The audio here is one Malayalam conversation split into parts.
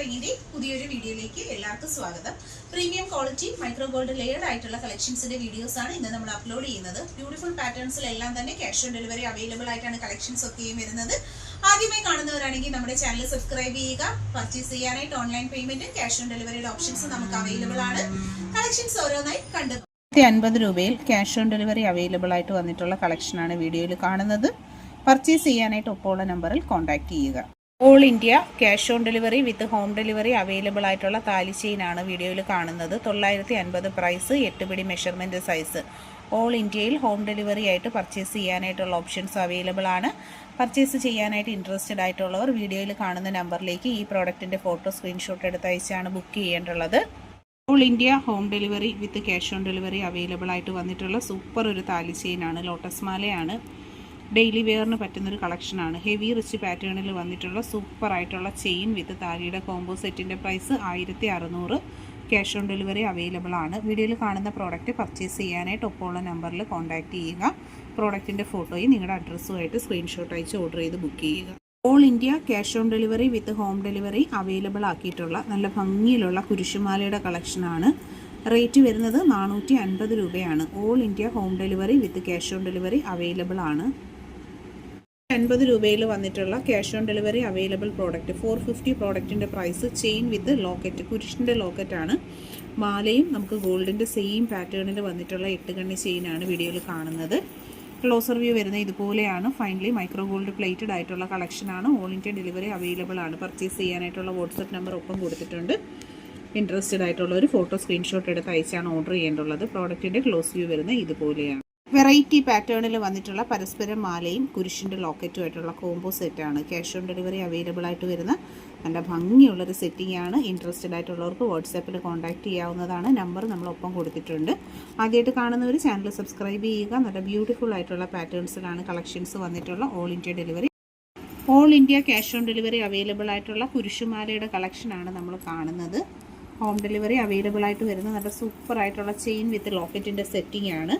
ടൈലറിംഗിന്റെ പുതിയൊരു വീഡിയോയിലേക്ക് എല്ലാവർക്കും സ്വാഗതം. Premium quality micro gold layered ആയിട്ടുള്ള കളക്ഷൻസിന്റെ വീഡിയോസ് ആണ് ഇന്ന് നമ്മൾ അപ്ലോഡ് ചെയ്യുന്നത്. ബ്യൂട്ടിഫുൾ പാറ്റേൺസിലെല്ലാം തന്നെ ക്യാഷ് ഓൺ ഡെലിവറി അവൈലബിൾ ആയിട്ടാണ് കളക്ഷൻസ് ഒക്കെയും വരുന്നത്. ആദ്യമായി കാണുന്നവരാണെങ്കിൽ നമ്മുടെ ചാനൽ സബ്സ്ക്രൈബ് ചെയ്യുക. പർച്ചേസ് ചെയ്യാനായിട്ട് ഓൺലൈൻ പേയ്മെന്റും ക്യാഷ് ഓൺ ഡെലിവറിയുടെ ഓപ്ഷൻസ് നമുക്ക് അവൈലബിൾ ആണ്. കളക്ഷൻസ് ഓരോന്നായി കണ്ടു. 50 രൂപയിൽ ക്യാഷ് ഓൺ ഡെലിവറി അവൈലബിൾ ആയിട്ട് വന്നിട്ടുള്ള കളക്ഷനാണ് വീഡിയോയിൽ കാണുന്നത്. പർച്ചേസ് ചെയ്യാനായിട്ട് ഒപ്പമുള്ള നമ്പറിൽ കോൺടാക്ട് ചെയ്യുക. All India cash on delivery with home delivery available ആയിട്ടുള്ള താലി ചെയിനാണ് വീഡിയോയിൽ കാണുന്നത്. 950 പ്രൈസ്, 8 പിടി മെഷർമെൻറ്റ് സൈസ്. ഓൾ ഇന്ത്യയിൽ ഹോം ഡെലിവറി ആയിട്ട് പർച്ചേസ് ചെയ്യാനായിട്ടുള്ള ഓപ്ഷൻസ് അവൈലബിൾ ആണ്. പർച്ചേസ് ചെയ്യാനായിട്ട് ഇൻട്രസ്റ്റഡ് ആയിട്ടുള്ളവർ വീഡിയോയിൽ കാണുന്ന നമ്പറിലേക്ക് ഈ പ്രോഡക്റ്റിൻ്റെ ഫോട്ടോ സ്ക്രീൻഷോട്ട് എടുത്ത് അയച്ചാണ് ബുക്ക് ചെയ്യേണ്ടുള്ളത്. All India home delivery with cash on delivery available ആയിട്ട് വന്നിട്ടുള്ള സൂപ്പർ ഒരു താലി ചെയിനാണ്. ലോട്ടസ് മാലയാണ്. ഡെയിലി വെയറിന് പറ്റുന്നൊരു കളക്ഷനാണ്. ഹെവി റിച്ച് പാറ്റേണിൽ വന്നിട്ടുള്ള സൂപ്പർ ആയിട്ടുള്ള ചെയിൻ വിത്ത് താലിയുടെ കോംബോ സെറ്റിൻ്റെ price 1600. Cash on delivery available ആണ്. വീഡിയോയിൽ കാണുന്ന പ്രോഡക്റ്റ് പർച്ചേസ് ചെയ്യാനായിട്ട് ഒപ്പമുള്ള നമ്പറിൽ കോൺടാക്ട് ചെയ്യുക. പ്രോഡക്റ്റിൻ്റെ ഫോട്ടോയും നിങ്ങളുടെ അഡ്രസ്സുമായിട്ട് സ്ക്രീൻഷോട്ട് അയച്ച് ഓർഡർ ചെയ്ത് ബുക്ക് ചെയ്യുക. All India cash on delivery with home delivery available ആക്കിയിട്ടുള്ള നല്ല ഭംഗിയിലുള്ള കുരിശുമാലയുടെ കളക്ഷനാണ്. റേറ്റ് വരുന്നത് 450 രൂപയാണ്. All India home delivery with cash on delivery available ആണ്. 50 രൂപയിൽ വന്നിട്ടുള്ള cash on delivery available product 450 പ്രോഡക്റ്റിൻ്റെ പ്രൈസ്. ചെയിൻ വിത്ത് ലോക്കറ്റ്, കുരിശിൻ്റെ ലോക്കറ്റാണ്. മാലയും നമുക്ക് ഗോൾഡിൻ്റെ സെയിം പാറ്റേണിൽ വന്നിട്ടുള്ള 8 കണ്ണി ചെയിനാണ് വീഡിയോയിൽ കാണുന്നത്. ക്ലോസർ വ്യൂ വരുന്നത് ഇതുപോലെയാണ്. ഫൈനലി മൈക്രോ ഗോൾഡ് പ്ലേറ്റഡ് ആയിട്ടുള്ള കളക്ഷനാണ്. ഓൾ ഇന്ത്യ ഡെലിവറി അവൈലബിൾ ആണ്. പർച്ചേസ് ചെയ്യാനായിട്ടുള്ള വാട്സപ്പ് നമ്പർ ഒപ്പം കൊടുത്തിട്ടുണ്ട്. ഇൻട്രസ്റ്റഡ് ആയിട്ടുള്ള ഒരു ഫോട്ടോ സ്ക്രീൻഷോട്ട് എടുത്ത് അയച്ചാണ് ഓർഡർ ചെയ്യേണ്ടുള്ളത്. പ്രോഡക്റ്റിൻ്റെ ക്ലോസ് വ്യൂ വരുന്നത് ഇതുപോലെയാണ്. വെറൈറ്റി പാറ്റേണിൽ വന്നിട്ടുള്ള പരസ്പരം മാലയും കുരിശിൻ്റെ ലോക്കറ്റും ആയിട്ടുള്ള കോംബോ സെറ്റാണ്. ക്യാഷ് ഓൺ ഡെലിവറി അവൈലബിൾ ആയിട്ട് വരുന്ന നല്ല ഭംഗിയുള്ളൊരു സെറ്റിംഗ് ആണ്. ഇൻട്രസ്റ്റഡ് ആയിട്ടുള്ളവർക്ക് വാട്സാപ്പിൽ കോൺടാക്ട് ചെയ്യാവുന്നതാണ്. നമ്പർ നമ്മളൊപ്പം കൊടുത്തിട്ടുണ്ട്. ആദ്യമായിട്ട് കാണുന്നവർ ചാനൽ സബ്സ്ക്രൈബ് ചെയ്യുക. നല്ല ബ്യൂട്ടിഫുൾ ആയിട്ടുള്ള പാറ്റേൺസിലാണ് കളക്ഷൻസ് വന്നിട്ടുള്ള all India delivery. All India cash on delivery available ആയിട്ടുള്ള കുരിശുമാലയുടെ കളക്ഷനാണ് നമ്മൾ കാണുന്നത്. ഹോം ഡെലിവറി അവൈലബിൾ ആയിട്ട് വരുന്ന നല്ല സൂപ്പർ ആയിട്ടുള്ള ചെയിൻ വിത്ത് ലോക്കറ്റിൻ്റെ സെറ്റിംഗ് ആണ്.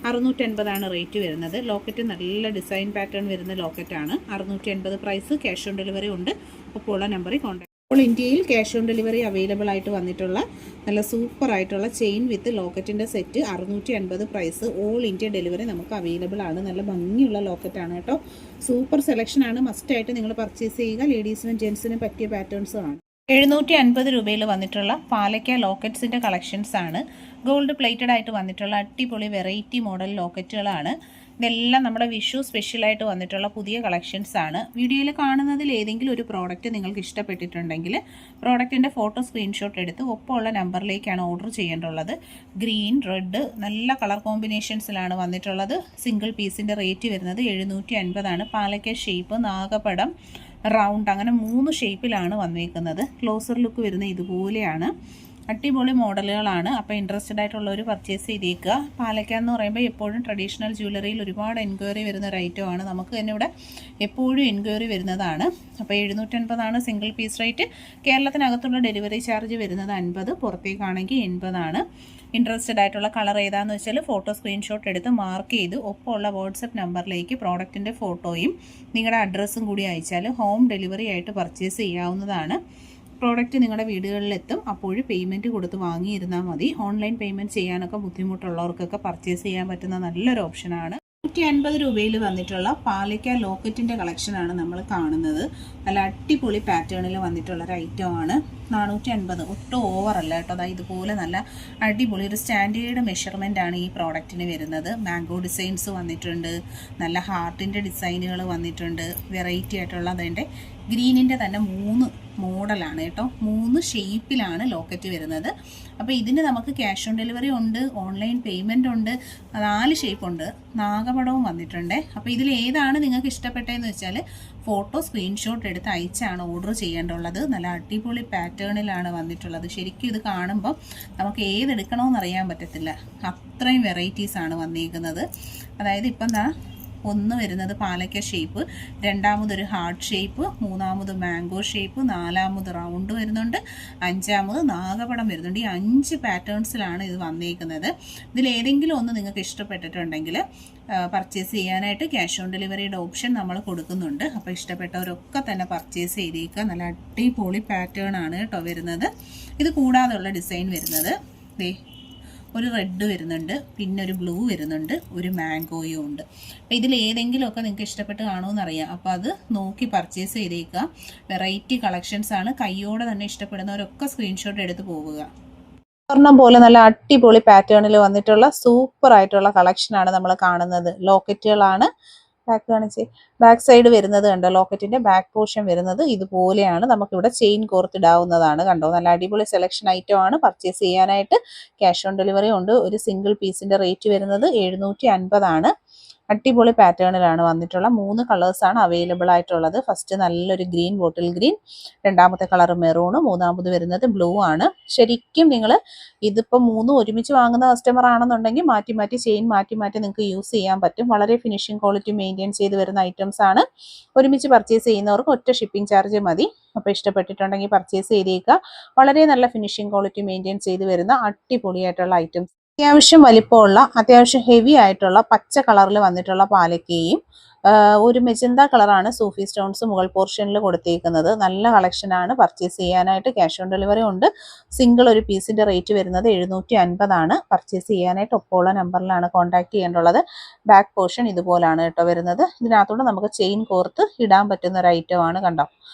650 റേറ്റ് വരുന്നത്. ലോക്കറ്റ് നല്ല ഡിസൈൻ പാറ്റേൺ വരുന്ന ലോക്കറ്റാണ്. 650 പ്രൈസ്. ക്യാഷ് ഓൺ ഡെലിവറി ഉണ്ട്. ഒപ്പമുള്ള നമ്പറിൽ കോൺടാക്ട്. ഓൾ ഇന്ത്യയിൽ ക്യാഷ് ഓൺ ഡെലിവറി അവൈലബിൾ ആയിട്ട് വന്നിട്ടുള്ള നല്ല സൂപ്പർ ആയിട്ടുള്ള ചെയിൻ വിത്ത് ലോക്കറ്റിൻ്റെ set 650 price. All India delivery നമുക്ക് അവൈലബിൾ ആണ്. നല്ല ഭംഗിയുള്ള ലോക്കറ്റാണ് കേട്ടോ. സൂപ്പർ സെലക്ഷനാണ്. മസ്റ്റായിട്ട് നിങ്ങൾ പർച്ചേസ് ചെയ്യുക. ലേഡീസിനും ജെൻസിനും പറ്റിയ പാറ്റേൺസുമാണ്. 750 രൂപയിൽ വന്നിട്ടുള്ള പാലക്ക ലോക്കറ്റ്സിൻ്റെ കളക്ഷൻസ് ആണ്. ഗോൾഡ് പ്ലേറ്റഡ് ആയിട്ട് വന്നിട്ടുള്ള അടിപൊളി വെറൈറ്റി മോഡൽ ലോക്കറ്റുകളാണ്. ഇതെല്ലാം നമ്മുടെ വിഷു സ്പെഷ്യലായിട്ട് വന്നിട്ടുള്ള പുതിയ കളക്ഷൻസ് ആണ്. വീഡിയോയിൽ കാണുന്നതിൽ ഏതെങ്കിലും ഒരു പ്രോഡക്റ്റ് നിങ്ങൾക്ക് ഇഷ്ടപ്പെട്ടിട്ടുണ്ടെങ്കിൽ പ്രോഡക്റ്റിൻ്റെ ഫോട്ടോ സ്ക്രീൻഷോട്ട് എടുത്ത് ഒപ്പമുള്ള നമ്പറിലേക്കാണ് ഓർഡർ ചെയ്യേണ്ടുള്ളത്. ഗ്രീൻ, റെഡ് നല്ല കളർ കോമ്പിനേഷൻസിലാണ് വന്നിട്ടുള്ളത്. സിംഗിൾ പീസിൻ്റെ റേറ്റ് വരുന്നത് 750 പാലക്ക ഷേപ്പ്, നാഗപടം, റൗണ്ട്, അങ്ങനെ 3 ഷേപ്പിലാണ് വന്നിരിക്കുന്നത്. ക്ലോസർ ലുക്ക് വരുന്നത് ഇതുപോലെയാണ്. അടിപൊളി മോഡലുകളാണ്. അപ്പോൾ ഇൻട്രസ്റ്റഡ് ആയിട്ടുള്ളവർ പർച്ചേസ് ചെയ്തേക്കുക. പാലക്ക എന്ന് പറയുമ്പോൾ എപ്പോഴും ട്രഡീഷണൽ ജ്വല്ലറിയിൽ ഒരുപാട് എൻക്വയറി വരുന്ന ഒരു ഐറ്റമാണ്. നമുക്ക് തന്നെ ഇവിടെ എപ്പോഴും എൻക്വയറി വരുന്നതാണ്. അപ്പോൾ 750 സിംഗിൾ പീസ് റേറ്റ്. കേരളത്തിനകത്തുള്ള ഡെലിവറി ചാർജ് വരുന്നത് 50, പുറത്തേക്കാണെങ്കിൽ 80. ഇൻട്രസ്റ്റഡ് ആയിട്ടുള്ള കളർ ഏതാണെന്ന് വെച്ചാൽ ഫോട്ടോ സ്ക്രീൻഷോട്ട് എടുത്ത് മാർക്ക് ചെയ്ത് ഒപ്പമുള്ള വാട്സപ്പ് നമ്പറിലേക്ക് പ്രോഡക്റ്റിൻ്റെ ഫോട്ടോയും നിങ്ങളുടെ അഡ്രസ്സും കൂടി അയച്ചാൽ ഹോം ഡെലിവറി ആയിട്ട് പർച്ചേസ് ചെയ്യാവുന്നതാണ്. പ്രോഡക്റ്റ് നിങ്ങളുടെ വീടുകളിലെത്തും. അപ്പോഴും പേയ്മെൻറ്റ് കൊടുത്ത് വാങ്ങിയിരുന്നാൽ മതി. ഓൺലൈൻ പേയ്മെൻറ്റ് ചെയ്യാനൊക്കെ ബുദ്ധിമുട്ടുള്ളവർക്കൊക്കെ പർച്ചേസ് ചെയ്യാൻ പറ്റുന്ന നല്ലൊരു ഓപ്ഷനാണ്. 150 രൂപയിൽ വന്നിട്ടുള്ള പാലക്ക ലോക്കറ്റിൻ്റെ കളക്ഷനാണ് നമ്മൾ കാണുന്നത്. നല്ല അടിപൊളി പാറ്റേണിൽ വന്നിട്ടുള്ളൊരു ഐറ്റമാണ്. 450 ഒട്ടും ഓവറല്ല കേട്ടോ. അതായത് ഇതുപോലെ നല്ല അടിപൊളി ഒരു സ്റ്റാൻഡേർഡ് മെഷർമെൻ്റാണ് ഈ പ്രോഡക്റ്റിന് വരുന്നത്. മാംഗോ ഡിസൈൻസ് വന്നിട്ടുണ്ട്. നല്ല ഹാർട്ടിൻ്റെ ഡിസൈനുകൾ വന്നിട്ടുണ്ട്. വെറൈറ്റി ആയിട്ടുള്ള അതിൻ്റെ ഗ്രീനിൻ്റെ തന്നെ 3 മോഡലാണ് കേട്ടോ. 3 ഷേപ്പിലാണ് ലോക്കറ്റ് വരുന്നത്. അപ്പോൾ ഇതിന് നമുക്ക് ക്യാഷ് ഓൺ ഡെലിവറി ഉണ്ട്, ഓൺലൈൻ പേയ്മെൻ്റ് ഉണ്ട്, 4 ഷേപ്പുണ്ട്, നാഗപടവും വന്നിട്ടുണ്ട്. അപ്പോൾ ഇതിൽ ഏതാണ് നിങ്ങൾക്ക് ഇഷ്ടപ്പെട്ടതെന്ന് വെച്ചാൽ ഫോട്ടോ സ്ക്രീൻഷോട്ട് എടുത്ത് അയച്ചാണ് ഓർഡർ ചെയ്യേണ്ടുള്ളത്. നല്ല അടിപൊളി പാറ്റേണിലാണ് വന്നിട്ടുള്ളത്. ശരിക്കും ഇത് കാണുമ്പോൾ നമുക്ക് ഏതെടുക്കണമെന്ന് അറിയാൻ പറ്റത്തില്ല. അത്രയും വെറൈറ്റീസാണ് വന്നിരിക്കുന്നത്. അതായത് ഇപ്പം ഒന്ന് വരുന്നത് പാലക്ക ഷേപ്പ്, രണ്ടാമതൊരു ഹാർട്ട് ഷേപ്പ്, മൂന്നാമത് മാംഗോ ഷേപ്പ്, നാലാമത് റൗണ്ട് വരുന്നുണ്ട്, അഞ്ചാമത് നാഗപടം വരുന്നുണ്ട്. ഈ 5 പാറ്റേൺസിലാണ് ഇത് വന്നേക്കുന്നത്. ഇതിലേതെങ്കിലും ഒന്ന് നിങ്ങൾക്ക് ഇഷ്ടപ്പെട്ടിട്ടുണ്ടെങ്കിൽ പർച്ചേസ് ചെയ്യാനായിട്ട് ക്യാഷ് ഓൺ ഡെലിവറിയുടെ ഓപ്ഷൻ നമ്മൾ കൊടുക്കുന്നുണ്ട്. അപ്പോൾ ഇഷ്ടപ്പെട്ടവരൊക്കെ തന്നെ പർച്ചേസ് ചെയ്തേക്കുക. നല്ല അടിപൊളി പാറ്റേൺ ആണ് കേട്ടോ വരുന്നത്. ഇത് കൂടാതെയുള്ള ഡിസൈൻ വരുന്നത് ഒരു റെഡ് വരുന്നുണ്ട്, പിന്നെ ഒരു ബ്ലൂ വരുന്നുണ്ട്, ഒരു മാംഗോയും ഉണ്ട്. അപ്പോൾ ഇതിൽ ഏതെങ്കിലുമൊക്കെ നിങ്ങൾക്ക് ഇഷ്ടപ്പെട്ട് കാണുമെന്നറിയാം. അപ്പോൾ അത് നോക്കി പർച്ചേസ് ചെയ്തേക്കുക. വെറൈറ്റി കളക്ഷൻസ് ആണ്. കയ്യോടെ തന്നെ ഇഷ്ടപ്പെടുന്നവരൊക്കെ സ്ക്രീൻഷോട്ട് എടുത്ത് പോവുക. സ്വർണം പോലെ നല്ല അടിപൊളി പാറ്റേണിൽ വന്നിട്ടുള്ള സൂപ്പർ ആയിട്ടുള്ള കളക്ഷനാണ് നമ്മൾ കാണുന്നത്. ലോക്കറ്റുകളാണ്. ബാക്ക് കാണിച്ച് ബാക്ക് സൈഡ് വരുന്നത് കണ്ടോ, ലോക്കറ്റിന്റെ ബാക്ക് പോർഷൻ വരുന്നത് ഇതുപോലെയാണ്. നമുക്കിവിടെ ചെയിൻ കോർത്തിടാവുന്നതാണ്. കണ്ടോ, നല്ല അടിപൊളി സെലക്ഷൻ ഐറ്റം ആണ്. പർച്ചേസ് ചെയ്യാനായിട്ട് ക്യാഷ് ഓൺ ഡെലിവറി ഉണ്ട്. ഒരു സിംഗിൾ പീസിന്റെ റേറ്റ് വരുന്നത് 750 ആണ്. അടിപൊളി പാറ്റേണിലാണ് വന്നിട്ടുള്ള 3 കളേഴ്സാണ് അവൈലബിൾ ആയിട്ടുള്ളത്. ഫസ്റ്റ് നല്ലൊരു ഗ്രീൻ, ബോട്ടിൽ ഗ്രീൻ, രണ്ടാമത്തെ കളർ മെറൂണ്, മൂന്നാമത് വരുന്നത് ബ്ലൂ ആണ്. ശരിക്കും നിങ്ങൾ ഇതിപ്പോൾ 3 ഒരുമിച്ച് വാങ്ങുന്ന കസ്റ്റമർ ആണെന്നുണ്ടെങ്കിൽ മാറ്റി മാറ്റി ചെയിൻ മാറ്റി മാറ്റി നിങ്ങൾക്ക് യൂസ് ചെയ്യാൻ പറ്റും. വളരെ ഫിനിഷിംഗ് ക്വാളിറ്റി മെയിൻറ്റെയിൻ ചെയ്ത് വരുന്ന ഐറ്റംസ് ആണ്. ഒരുമിച്ച് പർച്ചേസ് ചെയ്യുന്നവർക്ക് ഒറ്റ ഷിപ്പിംഗ് ചാർജ് മതി. അപ്പോൾ ഇഷ്ടപ്പെട്ടിട്ടുണ്ടെങ്കിൽ പർച്ചേസ് ചെയ്തേക്കുക. വളരെ നല്ല ഫിനിഷിംഗ് ക്വാളിറ്റി മെയിൻറ്റെയിൻ ചെയ്ത് വരുന്ന അടിപൊളിയായിട്ടുള്ള ഐറ്റംസ്. അത്യാവശ്യം വലിപ്പമുള്ള, അത്യാവശ്യം ഹെവി ആയിട്ടുള്ള പച്ച കളറിൽ വന്നിട്ടുള്ള പാലക്കയും ഒരു മെജന്ത കളറാണ് സൂഫി സ്റ്റോൺസ് മുകൾ പോർഷനിൽ കൊടുത്തേക്കുന്നത്. നല്ല കളക്ഷനാണ്. പർച്ചേസ് ചെയ്യാനായിട്ട് ക്യാഷ് ഓൺ ഡെലിവറി ഉണ്ട്. സിംഗിൾ ഒരു പീസിന്റെ റേറ്റ് വരുന്നത് 750 ആണ്. പർച്ചേസ് ചെയ്യാനായിട്ട് ഒപ്പമുള്ള നമ്പറിലാണ് കോൺടാക്ട് ചെയ്യേണ്ടുള്ളത്. ബാക്ക് പോർഷൻ ഇതുപോലാണ് കേട്ടോ വരുന്നത്. ഇതിനകത്തോടെ നമുക്ക് ചെയിൻ കോർത്ത് ഇടാൻ പറ്റുന്ന ഒരു ഐറ്റം ആണ്. കണ്ടോ,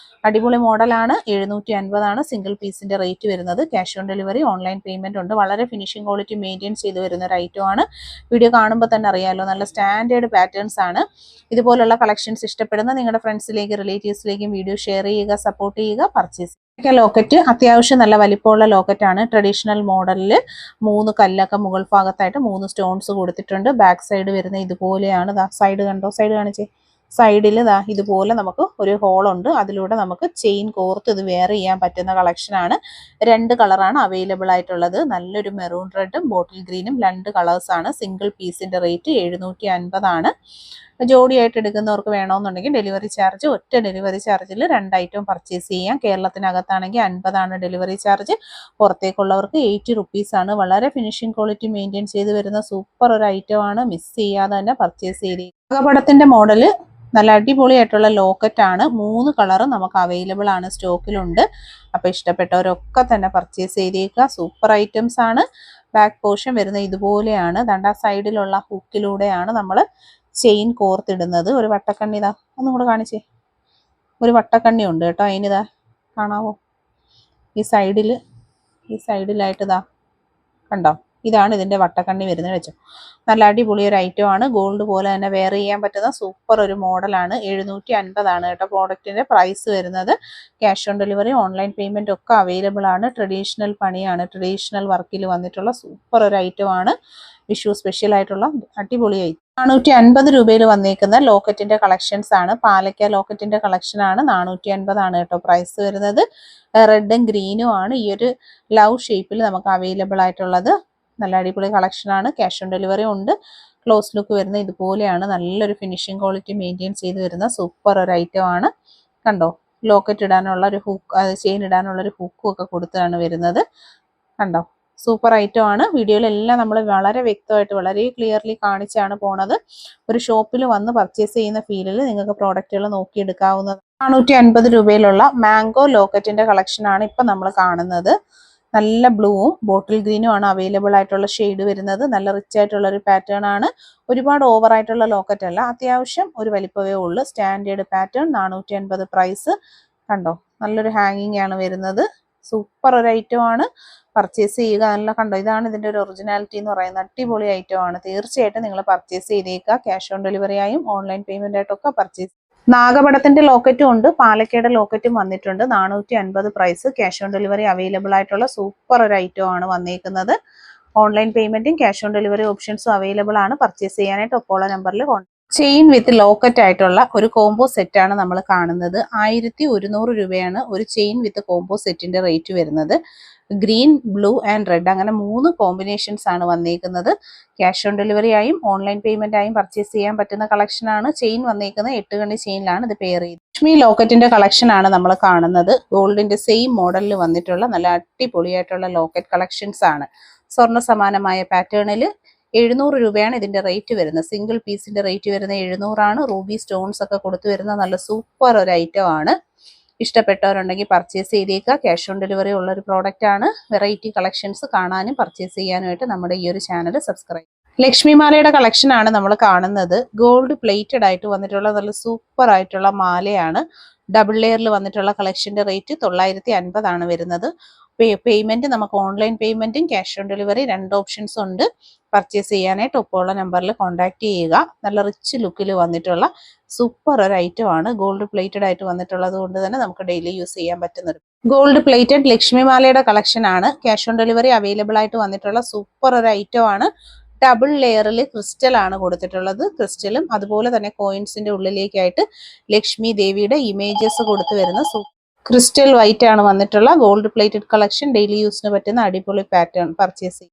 അടിപൊളി മോഡലാണ്. 750 ആണ് സിംഗിൾ പീസിന്റെ റേറ്റ് വരുന്നത്. Cash on delivery, online payment ഉണ്ട്. വളരെ ഫിനിഷിംഗ് ക്വാളിറ്റി മെയിൻറ്റെയിൻ ചെയ്ത് വരുന്ന ഒരു ഐറ്റം ആണ്. വീഡിയോ കാണുമ്പോൾ തന്നെ അറിയാമല്ലോ, നല്ല സ്റ്റാൻഡേർഡ് പാറ്റേൺസ് ആണ്. ഇതുപോലുള്ള കളക്ഷൻസ് ഇഷ്ടപ്പെടുന്ന നിങ്ങളുടെ ഫ്രണ്ട്സിലേക്ക്, റിലേറ്റീവ്സിലേക്കും വീഡിയോ ഷെയർ ചെയ്യുക, സപ്പോർട്ട് ചെയ്യുക, പർച്ചേസ് ചെയ്യുക. ലോക്കറ്റ് അത്യാവശ്യം നല്ല വലിപ്പമുള്ള ലോക്കറ്റാണ്. ട്രഡീഷണൽ മോഡലിൽ 3 കല്ലൊക്കെ മുകൾ ഭാഗത്തായിട്ട് 3 സ്റ്റോൺസ് കൊടുത്തിട്ടുണ്ട്. ബാക്ക് സൈഡ് വരുന്ന ഇതുപോലെയാണ്. സൈഡ് കണ്ടോ, സൈഡ് കാണിച്ചേ. സൈഡിൽ ഇതുപോലെ നമുക്ക് ഒരു ഹോളുണ്ട്. അതിലൂടെ നമുക്ക് ചെയിൻ കോർത്ത് ഇത് വെയർ ചെയ്യാൻ പറ്റുന്ന കളക്ഷനാണ്. 2 കളറാണ് അവൈലബിൾ ആയിട്ടുള്ളത്. നല്ലൊരു മെറൂൺ റെഡും ബോട്ടിൽ ഗ്രീനും 2 കളേഴ്സാണ്. സിംഗിൾ പീസിന്റെ റേറ്റ് 750 ആണ്. ജോഡിയായിട്ട് എടുക്കുന്നവർക്ക് വേണമെന്നുണ്ടെങ്കിൽ ഡെലിവറി ചാർജ്, ഒറ്റ ഡെലിവറി ചാർജിൽ 2 ഐറ്റം പർച്ചേസ് ചെയ്യാം. കേരളത്തിനകത്താണെങ്കിൽ 50 ആണ് ഡെലിവറി ചാർജ്. പുറത്തേക്കുള്ളവർക്ക് 80 റുപ്പീസ് ആണ്. വളരെ ഫിനിഷിംഗ് ക്വാളിറ്റി മെയിൻറ്റെയിൻ ചെയ്ത് വരുന്ന സൂപ്പർ ഒരു ഐറ്റം ആണ്. മിസ് ചെയ്യാതെ തന്നെ പർച്ചേസ് ചെയ്ത്. നാഗപടത്തിന്റെ മോഡല് നല്ല അടിപൊളിയായിട്ടുള്ള ലോക്കറ്റ് ആണ്. 3 കളർ നമുക്ക് അവൈലബിൾ ആണ്, സ്റ്റോക്കിലുണ്ട്. അപ്പൊ ഇഷ്ടപ്പെട്ടവരൊക്കെ തന്നെ പർച്ചേസ് ചെയ്തേക്കുക. സൂപ്പർ ഐറ്റംസ് ആണ്. ബാക്ക് പോർഷൻ വരുന്ന ഇതുപോലെയാണ്. ദണ്ട സൈഡിലുള്ള ഹുക്കിലൂടെയാണ് നമ്മൾ ചെയിൻ കോർത്തിടുന്നത്. ഒരു വട്ടക്കണ്ണി ഇതാ ഒന്നും കൂടെ കാണിച്ചേ. ഒരു വട്ടക്കണ്ണി ഉണ്ട് കേട്ടോ. അതിനിതാ കാണാവോ, ഈ സൈഡിലായിട്ട് ഇതാ കണ്ടോ, ഇതാണ് ഇതിന്റെ വട്ടക്കണ്ണി വരുന്നത് വെച്ചോ. നല്ല അടിപൊളി ഒരു ഐറ്റം ആണ്. ഗോൾഡ് പോലെ തന്നെ വെയർ ചെയ്യാൻ പറ്റുന്ന സൂപ്പർ ഒരു മോഡലാണ്. 750 ആണ് കേട്ടോ പ്രോഡക്റ്റിന്റെ പ്രൈസ് വരുന്നത്. Cash on delivery, online payment ഒക്കെ അവൈലബിൾ ആണ്. ട്രഡീഷണൽ പണിയാണ്. ട്രഡീഷണൽ വർക്കിൽ വന്നിട്ടുള്ള സൂപ്പർ ഒരു ഐറ്റം ആണ്. വിഷു സ്പെഷ്യൽ ആയിട്ടുള്ള അടിപൊളി ഐറ്റം. 450 രൂപയിൽ വന്നേക്കുന്ന ലോക്കറ്റിന്റെ കളക്ഷൻസ് ആണ്. പാലക്ക ലോക്കറ്റിന്റെ കളക്ഷൻ ആണ്. 450 ആണ് കേട്ടോ പ്രൈസ് വരുന്നത്. റെഡും ഗ്രീനും ആണ് ഈ ഒരു ലവ് ഷേപ്പിൽ നമുക്ക് അവൈലബിൾ ആയിട്ടുള്ളത്. നല്ല അടിപൊളി കളക്ഷൻ ആണ്. ക്യാഷ് ഓൺ ഡെലിവറി ഉണ്ട്. ക്ലോസ് ലുക്ക് വരുന്ന ഇതുപോലെയാണ്. നല്ലൊരു ഫിനിഷിംഗ് ക്വാളിറ്റി മെയിൻറ്റെയിൻ ചെയ്ത് വരുന്ന സൂപ്പർ ഒരു ഐറ്റം ആണ്. കണ്ടോ, ലോക്കറ്റ് ഇടാനുള്ള ഒരു ഹുക്ക്, ചെയിൻ ഇടാനുള്ള ഒരു ഹുക്കും ഒക്കെ കൊടുത്താണ് വരുന്നത്. കണ്ടോ, സൂപ്പർ ഐറ്റം ആണ്. വീഡിയോയിലെല്ലാം നമ്മൾ വളരെ വ്യക്തമായിട്ട് വളരെ ക്ലിയർലി കാണിച്ചാണ് പോണത്. ഒരു ഷോപ്പിൽ വന്ന് പർച്ചേസ് ചെയ്യുന്ന ഫീലിൽ നിങ്ങൾക്ക് പ്രോഡക്റ്റുകൾ നോക്കിയെടുക്കാവുന്നത്. 450 രൂപയിലുള്ള മാംഗോ ലോക്കറ്റിന്റെ കളക്ഷൻ ആണ് ഇപ്പൊ നമ്മൾ കാണുന്നത്. നല്ല ബ്ലൂവും ബോട്ടിൽ ഗ്രീനും ആണ് അവൈലബിൾ ആയിട്ടുള്ള ഷെയ്ഡ് വരുന്നത്. നല്ല റിച്ച് ആയിട്ടുള്ള ഒരു പാറ്റേൺ ആണ്. ഒരുപാട് ഓവർ ആയിട്ടുള്ള ലോക്കറ്റ് അല്ല, അത്യാവശ്യം ഒരു വലിപ്പമേ ഉള്ളൂ. Standard pattern. 450 പ്രൈസ്. കണ്ടോ, നല്ലൊരു ഹാങ്ങിങ് ആണ് വരുന്നത്. സൂപ്പർ ഒരു ഐറ്റം ആണ്. പർച്ചേസ് ചെയ്യുക. നല്ല കണ്ടോ, ഇതാണ് ഇതിന്റെ ഒരു ഒറിജിനാലിറ്റി എന്ന് പറയുന്നത്. അടിപൊളി ഐറ്റം ആണ്. തീർച്ചയായിട്ടും നിങ്ങൾ പർച്ചേസ് ചെയ്തേക്കുക. ക്യാഷ് ഓൺ ഡെലിവറി ആയും ഓൺലൈൻ പേയ്മെന്റ് ആയിട്ടൊക്കെ പർച്ചേസ്. നാഗപടത്തിന്റെ ലോക്കറ്റും ഉണ്ട്, പാലക്കയുടെ ലോക്കറ്റും വന്നിട്ടുണ്ട്. 450 പ്രൈസ്. ക്യാഷ് ഓൺ ഡെലിവറി അവൈലബിൾ ആയിട്ടുള്ള സൂപ്പർ ഒരു ഐറ്റം ആണ് വന്നേക്കുന്നത്. ഓൺലൈൻ പേയ്മെന്റും ക്യാഷ് ഓൺ ഡെലിവറി ഓപ്ഷൻസും അവൈലബിൾ ആണ്. പർച്ചേസ് ചെയ്യാനായിട്ട് ഒപ്പമുള്ള നമ്പറിൽ ചെയിൻ വിത്ത് ലോക്കറ്റ് ആയിട്ടുള്ള ഒരു കോംബോ സെറ്റാണ് നമ്മൾ കാണുന്നത്. 1100 രൂപയാണ് ഒരു ചെയിൻ വിത്ത് കോംബോ സെറ്റിന്റെ റേറ്റ് വരുന്നത്. ഗ്രീൻ, ബ്ലൂ ആൻഡ് റെഡ് അങ്ങനെ 3 കോമ്പിനേഷൻസ് ആണ് വന്നേക്കുന്നത്. ക്യാഷ് ഓൺ ഡെലിവറി ആയും ഓൺലൈൻ പേയ്മെന്റ് ആയും പർച്ചേസ് ചെയ്യാൻ പറ്റുന്ന കളക്ഷൻ ആണ്. ചെയിൻ വന്നേക്കുന്നത് 8 കണ്ണി ചെയിനിലാണ് ഇത് പെയർ ചെയ്ത്. ലക്ഷ്മി ലോക്കറ്റിന്റെ കളക്ഷൻ ആണ് നമ്മൾ കാണുന്നത്. ഗോൾഡിന്റെ സെയിം മോഡലിൽ വന്നിട്ടുള്ള നല്ല അടിപൊളിയായിട്ടുള്ള ലോക്കറ്റ് കളക്ഷൻസ് ആണ്. സ്വർണ്ണ സമാനമായ പാറ്റേണിൽ 700 രൂപയാണ് ഇതിന്റെ റേറ്റ് വരുന്നത്. സിംഗിൾ പീസിന്റെ റേറ്റ് വരുന്നത് 700 ആണ്. റൂബി സ്റ്റോൺസ് ഒക്കെ കൊടുത്തു വരുന്ന നല്ല സൂപ്പർ ഒരു ഐറ്റം ആണ്. ഇഷ്ടപ്പെട്ടവരുണ്ടെങ്കിൽ പർച്ചേസ് ചെയ്തേക്കുക. ക്യാഷ് ഓൺ ഡെലിവറി ഉള്ള ഒരു പ്രോഡക്റ്റ് ആണ്. വെറൈറ്റി കളക്ഷൻസ് കാണാനും പർച്ചേസ് ചെയ്യാനുമായിട്ട് നമ്മുടെ ഈ ഒരു ചാനൽ സബ്സ്ക്രൈബ്. ലക്ഷ്മി മാലയുടെ കളക്ഷൻ ആണ് നമ്മൾ കാണുന്നത്. ഗോൾഡ് പ്ലേറ്റഡ് ആയിട്ട് വന്നിട്ടുള്ള നല്ല സൂപ്പർ ആയിട്ടുള്ള മാലയാണ്. ഡബിൾ ലെയറിൽ വന്നിട്ടുള്ള കളക്ഷന്റെ റേറ്റ് 950 ആണ് വരുന്നത്. പേയ്മെന്റ് നമുക്ക് ഓൺലൈൻ പേയ്മെന്റും ക്യാഷ് ഓൺ ഡെലിവറി 2 ഓപ്ഷൻസ് ഉണ്ട്. പർച്ചേസ് ചെയ്യാനായിട്ട് ഒപ്പമുള്ള നമ്പറിൽ കോൺടാക്ട് ചെയ്യുക. നല്ല റിച്ച് ലുക്കിൽ വന്നിട്ടുള്ള സൂപ്പർ ഒരു ഐറ്റം ആണ്. ഗോൾഡ് പ്ലേറ്റഡ് ആയിട്ട് വന്നിട്ടുള്ളത് കൊണ്ട് തന്നെ നമുക്ക് ഡെയിലി യൂസ് ചെയ്യാൻ പറ്റുന്ന ഒരു ഗോൾഡ് പ്ലേറ്റഡ് ലക്ഷ്മി മാലയുടെ കളക്ഷൻ ആണ്. ക്യാഷ് ഓൺ ഡെലിവറി അവൈലബിൾ ആയിട്ട് വന്നിട്ടുള്ള സൂപ്പർ ഒരു ഐറ്റം ആണ്. ഡബിൾ ലെയറിൽ ക്രിസ്റ്റൽ ആണ് കൊടുത്തിട്ടുള്ളത്. ക്രിസ്റ്റലും അതുപോലെ തന്നെ കോയിൻസിന്റെ ഉള്ളിലേക്കായിട്ട് ലക്ഷ്മി ദേവിയുടെ ഇമേജസ് കൊടുത്തു വരുന്ന ക്രിസ്റ്റൽ വൈറ്റ് ആണ് വന്നിട്ടുള്ള ഗോൾഡ് പ്ലേറ്റഡ് കളക്ഷൻ. ഡെയിലി യൂസിന് പറ്റുന്ന അടിപൊളി പാറ്റേൺ. പർച്ചേസ് ചെയ്യും.